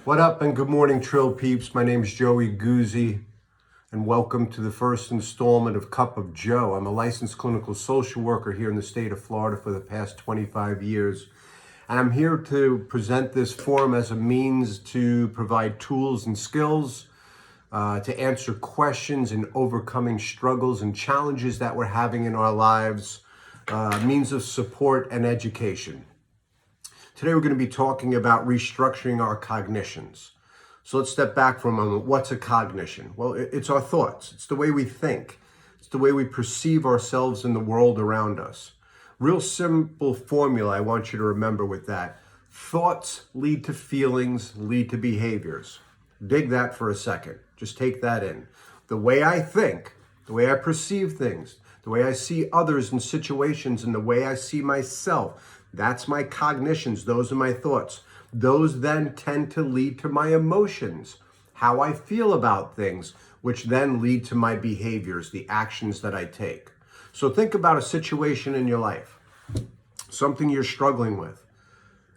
What up and good morning, Trill Peeps. My name's Joey Guzzi, and welcome to the first installment of Cup of Joe. I'm a licensed clinical social worker here in the state of Florida for the past 25 years, and I'm here to present this forum as a means to provide tools and skills to answer questions and overcoming struggles and challenges that we're having in our lives, means of support and education. Today we're going to be talking about restructuring our cognitions. So let's step back for a moment. What's a cognition? Well, it's our thoughts. It's the way we think. It's the way we perceive ourselves in the world around us. Real simple formula I want you to remember with that. Thoughts lead to feelings, lead to behaviors. Dig that for a second. Just take that in. The way I think, the way I perceive things, the way I see others in situations, and the way I see myself, that's my cognitions. Those are my thoughts. Those then tend to lead to my emotions, how I feel about things, which then lead to my behaviors, the actions that I take. So think about a situation in your life, something you're struggling with,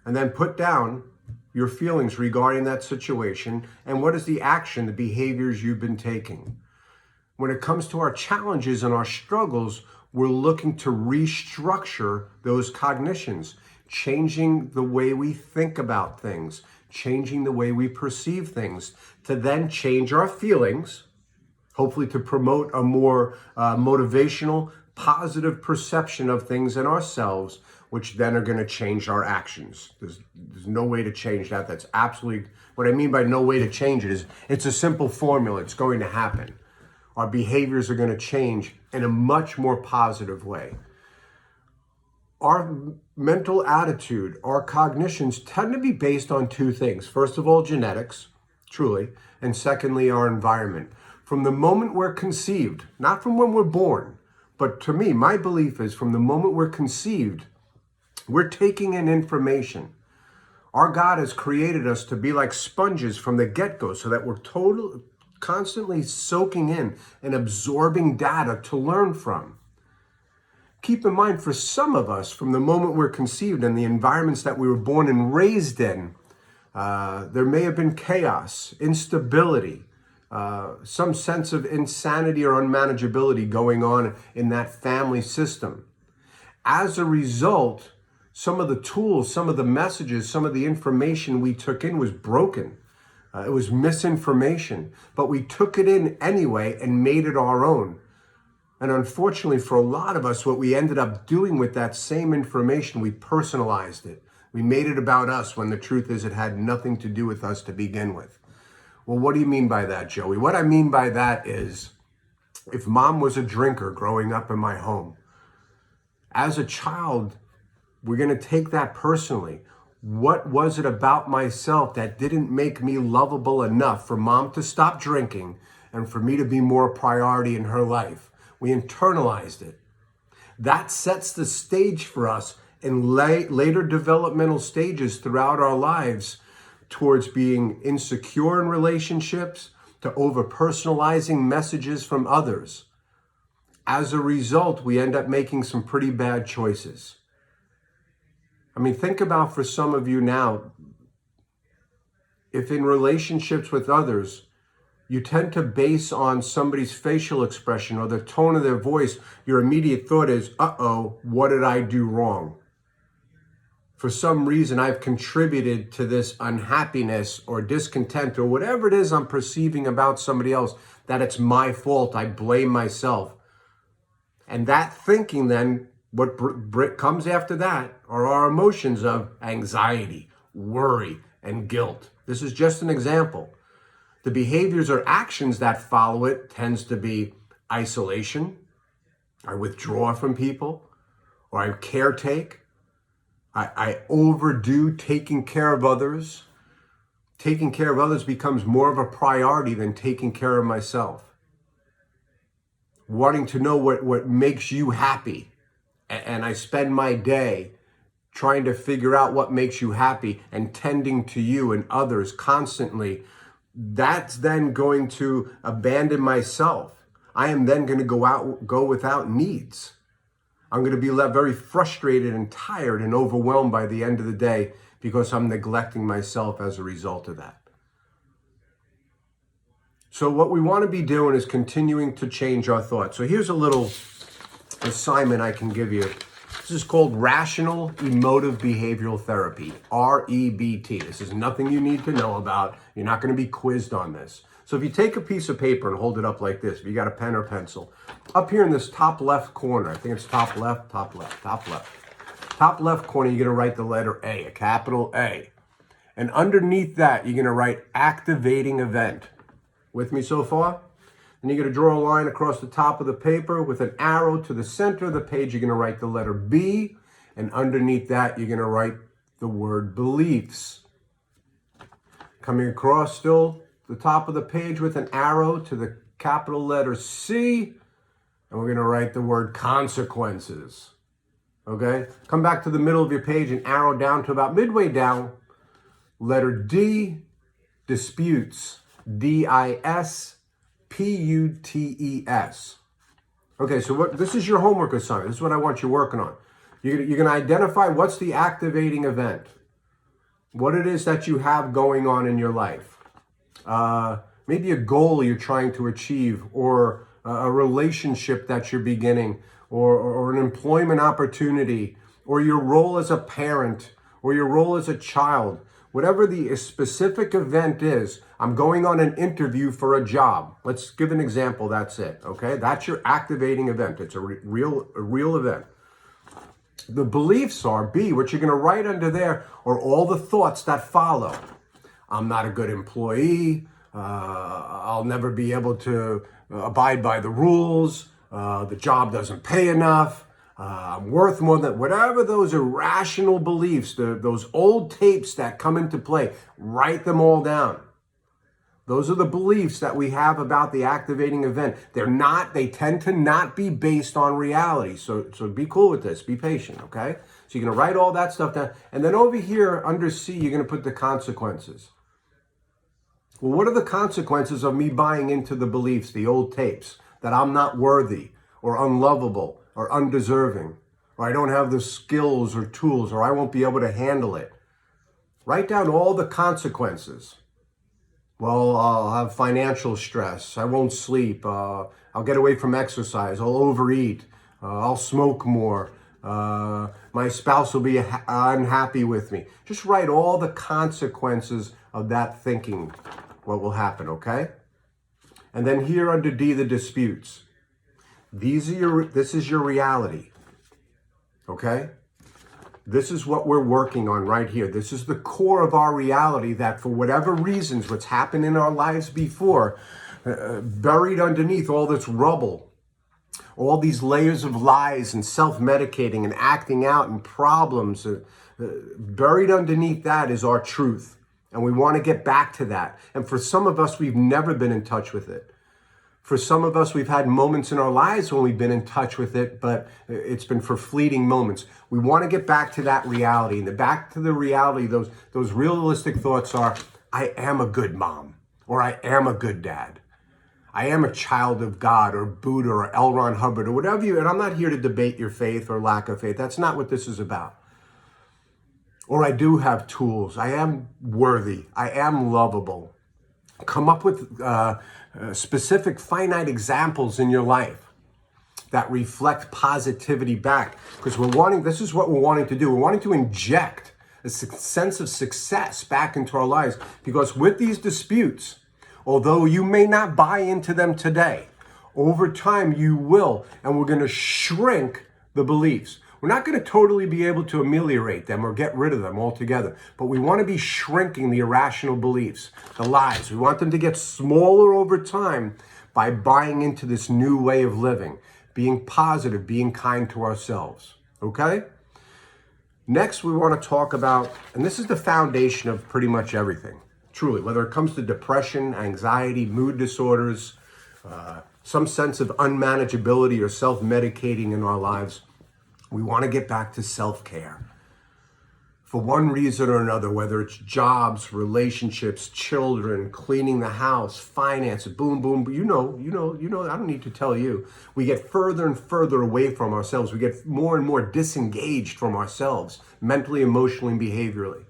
and then put down your feelings regarding that situation and what is the action, the behaviors you've been taking. When it comes to our challenges and our struggles, we're looking to restructure those cognitions, changing the way we think about things, changing the way we perceive things, to then change our feelings, hopefully to promote a more motivational, positive perception of things in ourselves, which then are going to change our actions. There's no way to change that. That's absolutely, what I mean by no way to change it is, it's a simple formula. It's going to happen. Our behaviors are going to change in a much more positive way. Our mental attitude, our cognitions tend to be based on two things. First of all, genetics, truly, and secondly, our environment. From the moment we're conceived, not from when we're born, but to me, my belief is from the moment we're conceived, we're taking in information. Our God has created us to be like sponges from the get-go so that we're constantly soaking in and absorbing data to learn from. Keep in mind, for some of us, from the moment we're conceived and the environments that we were born and raised in, there may have been chaos, instability, some sense of insanity or unmanageability going on in that family system. As a result, some of the tools, some of the messages, some of the information we took in was broken. It was misinformation, but we took it in anyway and made it our own. And unfortunately, for a lot of us, what we ended up doing with that same information, we personalized it. We made it about us when the truth is it had nothing to do with us to begin with. Well, what do you mean by that, Joey? What I mean by that is, if mom was a drinker growing up in my home, as a child, we're going to take that personally. What was it about myself that didn't make me lovable enough for mom to stop drinking and for me to be more a priority in her life? We internalized it. That sets the stage for us in later developmental stages throughout our lives towards being insecure in relationships, to over-personalizing messages from others. As a result, we end up making some pretty bad choices. I mean, think about, for some of you now, if in relationships with others, you tend to base on somebody's facial expression or the tone of their voice, your immediate thought is, uh-oh, what did I do wrong? For some reason, I've contributed to this unhappiness or discontent or whatever it is I'm perceiving about somebody else, that it's my fault, I blame myself. And that thinking then, what comes after that are our emotions of anxiety, worry, and guilt. This is just an example. The behaviors or actions that follow it tends to be isolation. I withdraw from people, or I caretake. I overdo taking care of others. Taking care of others becomes more of a priority than taking care of myself. Wanting to know what makes you happy. And I spend my day trying to figure out what makes you happy and tending to you and others constantly. That's then going to abandon myself. I am then going to go without needs. I'm going to be left very frustrated and tired and overwhelmed by the end of the day because I'm neglecting myself as a result of that. So what we want to be doing is continuing to change our thoughts. So here's a little assignment I can give you. This is called Rational Emotive Behavioral Therapy, REBT. This is nothing you need to know about. You're not going to be quizzed on this. So if you take a piece of paper and hold it up like this, if you got a pen or pencil, up here in this top left corner, I think it's top left. Top left corner, you're going to write the letter A, a capital A. And underneath that, you're going to write activating event. With me so far? And you're going to draw a line across the top of the paper with an arrow to the center of the page. You're going to write the letter B. And underneath that, you're going to write the word beliefs. Coming across still the top of the page with an arrow to the capital letter C. And we're going to write the word consequences. Okay? Come back to the middle of your page and arrow down to about midway down. Letter D, disputes. DISPUTES. Okay, so this is your homework assignment. This is what I want you working on. You're going to identify what's the activating event, what it is that you have going on in your life. Maybe a goal you're trying to achieve, or a relationship that you're beginning, or an employment opportunity, or your role as a parent, or your role as a child. Whatever the specific event is, I'm going on an interview for a job. Let's give an example. That's it. Okay, that's your activating event. It's a real event. The beliefs are B. What you're going to write under there are all the thoughts that follow. I'm not a good employee. I'll never be able to abide by the rules. The job doesn't pay enough. I'm worth more than, whatever those irrational beliefs, those old tapes that come into play, write them all down. Those are the beliefs that we have about the activating event. They tend to not be based on reality. So be cool with this, be patient, okay? So you're gonna write all that stuff down. And then over here under C, you're gonna put the consequences. Well, what are the consequences of me buying into the beliefs, the old tapes, that I'm not worthy or unlovable or undeserving, or I don't have the skills or tools, or I won't be able to handle it? Write down all the consequences. Well, I'll have financial stress. I won't sleep. I'll get away from exercise. I'll overeat. I'll smoke more. My spouse will be unhappy with me. Just write all the consequences of that thinking, what will happen, okay? And then here under D, the disputes. This is your reality, okay? This is what we're working on right here. This is the core of our reality, that for whatever reasons, what's happened in our lives before, buried underneath all this rubble, all these layers of lies and self-medicating and acting out and problems, buried underneath that is our truth. And we want to get back to that. And for some of us, we've never been in touch with it. For some of us, we've had moments in our lives when we've been in touch with it, but it's been for fleeting moments. We want to get back to that reality. And back to the reality, those realistic thoughts are, I am a good mom, or I am a good dad. I am a child of God, or Buddha, or L. Ron Hubbard, or whatever and I'm not here to debate your faith or lack of faith. That's not what this is about. Or I do have tools. I am worthy. I am lovable. Come up with specific finite examples in your life that reflect positivity back, because this is what we're wanting to do. We're wanting to inject a sense of success back into our lives, because with these disputes, although you may not buy into them today, over time you will, and we're going to shrink the beliefs. We're not going to totally be able to ameliorate them or get rid of them altogether, but we want to be shrinking the irrational beliefs, the lies. We want them to get smaller over time by buying into this new way of living, being positive, being kind to ourselves, okay? Next, we want to talk about, and this is the foundation of pretty much everything, truly, whether it comes to depression, anxiety, mood disorders, some sense of unmanageability or self-medicating in our lives. We want to get back to self-care. For one reason or another, whether it's jobs, relationships, children, cleaning the house, finances, boom, boom, you know, I don't need to tell you. We get further and further away from ourselves. We get more and more disengaged from ourselves, mentally, emotionally, and behaviorally.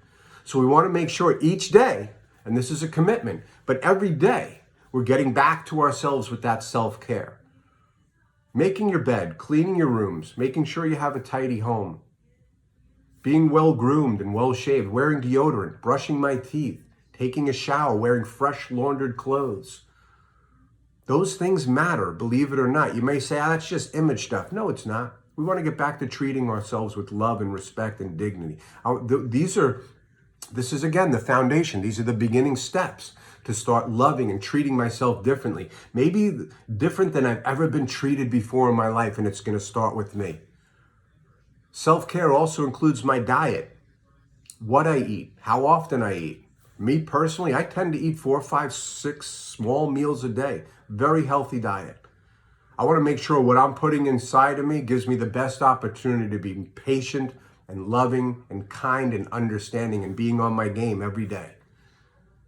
So we want to make sure each day, and this is a commitment, but every day, We're getting back to ourselves with that self-care. Making your bed, cleaning your rooms, making sure you have a tidy home, being well-groomed and well-shaved, wearing deodorant, brushing my teeth, taking a shower, wearing fresh laundered clothes. Those things matter, believe it or not. You may say, that's just image stuff. No, it's not. We want to get back to treating ourselves with love and respect and dignity. This is, again, the foundation. These are the beginning steps to start loving and treating myself differently. Maybe different than I've ever been treated before in my life, and it's going to start with me. Self-care also includes my diet, what I eat, how often I eat. Me personally, I tend to eat 4, 5, 6 small meals a day. Very healthy diet. I want to make sure what I'm putting inside of me gives me the best opportunity to be patient and loving and kind and understanding and being on my game every day.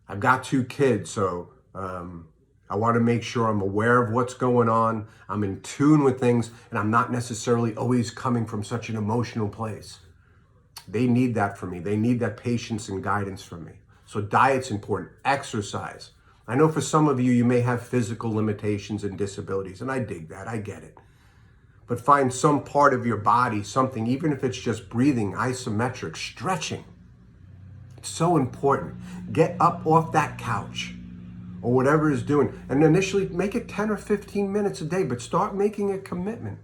I've got 2 kids, so I want to make sure I'm aware of what's going on. I'm in tune with things, and I'm not necessarily always coming from such an emotional place. They need that from me. They need that patience and guidance from me. So diet's important. Exercise. I know for some of you, you may have physical limitations and disabilities, and I dig that. I get it. But find some part of your body, something, even if it's just breathing, isometric, stretching. It's so important. Get up off that couch or whatever is doing. And initially make it 10 or 15 minutes a day, but start making a commitment.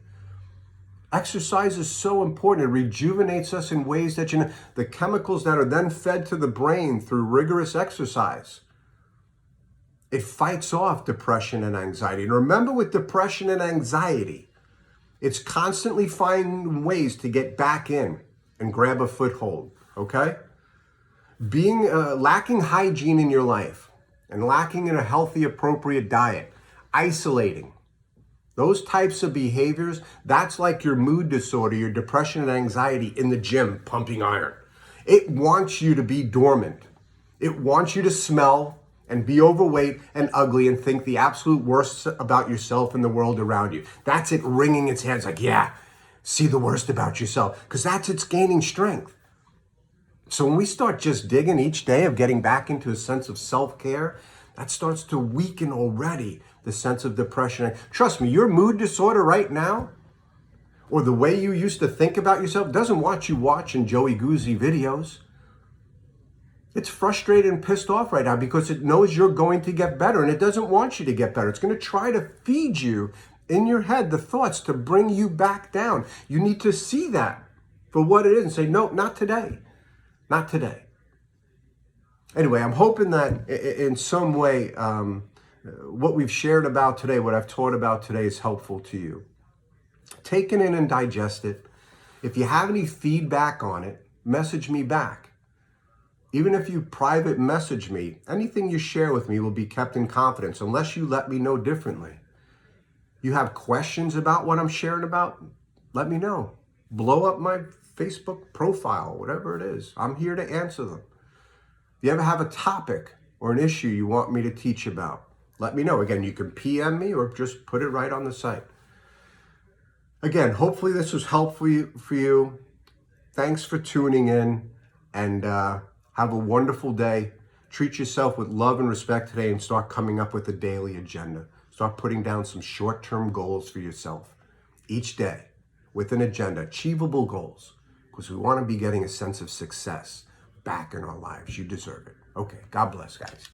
Exercise is so important. It rejuvenates us in ways that, the chemicals that are then fed to the brain through rigorous exercise, it fights off depression and anxiety. And remember, with depression and anxiety, it's constantly finding ways to get back in and grab a foothold, okay? Being lacking hygiene in your life and lacking in a healthy, appropriate diet, isolating, those types of behaviors, that's like your mood disorder, your depression and anxiety in the gym pumping iron. It wants you to be dormant. It wants you to smell and be overweight and ugly and think the absolute worst about yourself and the world around you. That's it wringing its hands like, yeah, see the worst about yourself, because that's its gaining strength. So when we start just digging each day of getting back into a sense of self-care, that starts to weaken already the sense of depression. Trust me, your mood disorder right now, or the way you used to think about yourself, doesn't want you watching Joey Guzzi videos. It's frustrated and pissed off right now because it knows you're going to get better, and it doesn't want you to get better. It's going to try to feed you in your head the thoughts to bring you back down. You need to see that for what it is and say, no, not today. Not today. Anyway, I'm hoping that in some way, what we've shared about today, what I've taught about today is helpful to you. Take it in and digest it. If you have any feedback on it, message me back. Even if you private message me, anything you share with me will be kept in confidence unless you let me know differently. You have questions about what I'm sharing about? Let me know. Blow up my Facebook profile, whatever it is. I'm here to answer them. If you ever have a topic or an issue you want me to teach about, let me know. Again, you can PM me or just put it right on the site. Again, hopefully this was helpful for you. Thanks for tuning in, and have a wonderful day. Treat yourself with love and respect today, and start coming up with a daily agenda. Start putting down some short-term goals for yourself each day with an agenda, achievable goals, because we want to be getting a sense of success back in our lives. You deserve it. Okay, God bless, guys.